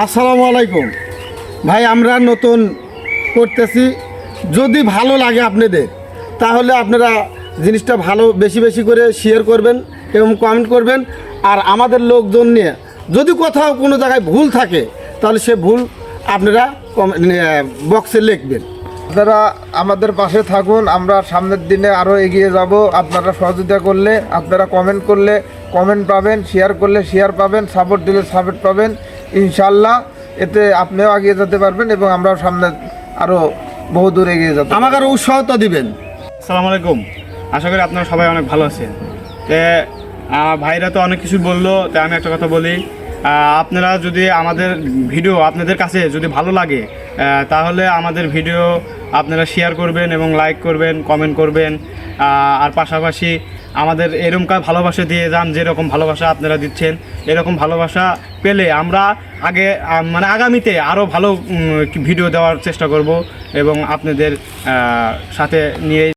আসসালামু আলাইকুম ভাই, আমরা নতুন করতেছি। যদি ভালো লাগে আপনাদের তাহলে আপনারা জিনিসটা ভালো বেশি বেশি করে শেয়ার করবেন এবং কমেন্ট করবেন। আর আমাদের লোকজন নিয়ে যদি কোথাও কোনো জায়গায় ভুল থাকে তাহলে সে ভুল আপনারা বক্সে লিখবেন। আপনারা আমাদের পাশে থাকুন, আমরা সামনের দিনে আরও এগিয়ে যাব। আপনারা সহযোগিতা করলে, আপনারা কমেন্ট করলে কমেন্ট পাবেন, শেয়ার করলে শেয়ার পাবেন, সাপোর্ট দিলে সাপোর্ট পাবেন। ইনশাল্লাহ এতে আপনিও এগিয়ে যেতে পারবেন এবং আমরাও সামনে আরও বহু দূর এগিয়ে যাব। আমাকে আরও উৎসাহতা দিবেন। আসসালামু আলাইকুম, আশা করি আপনারা সবাই অনেক ভালো আছেন। ভাইরা তো অনেক কিছু বললো, তাই আমি একটা কথা বলি। আপনারা যদি আমাদের ভিডিও আপনাদের কাছে যদি ভালো লাগে তাহলে আমাদের ভিডিও আপনারা শেয়ার করবেন এবং লাইক করবেন, কমেন্ট করবেন। আর পাশাপাশি আমাদের এরকম ভালোবাসা দিয়ে যান, যেরকম ভালোবাসা আপনারা দিচ্ছেন। এরকম ভালোবাসা পেলে আমরা আগামীতে আরও ভালো ভিডিও দেওয়ার চেষ্টা করব এবং আপনাদের সাথে নিয়ে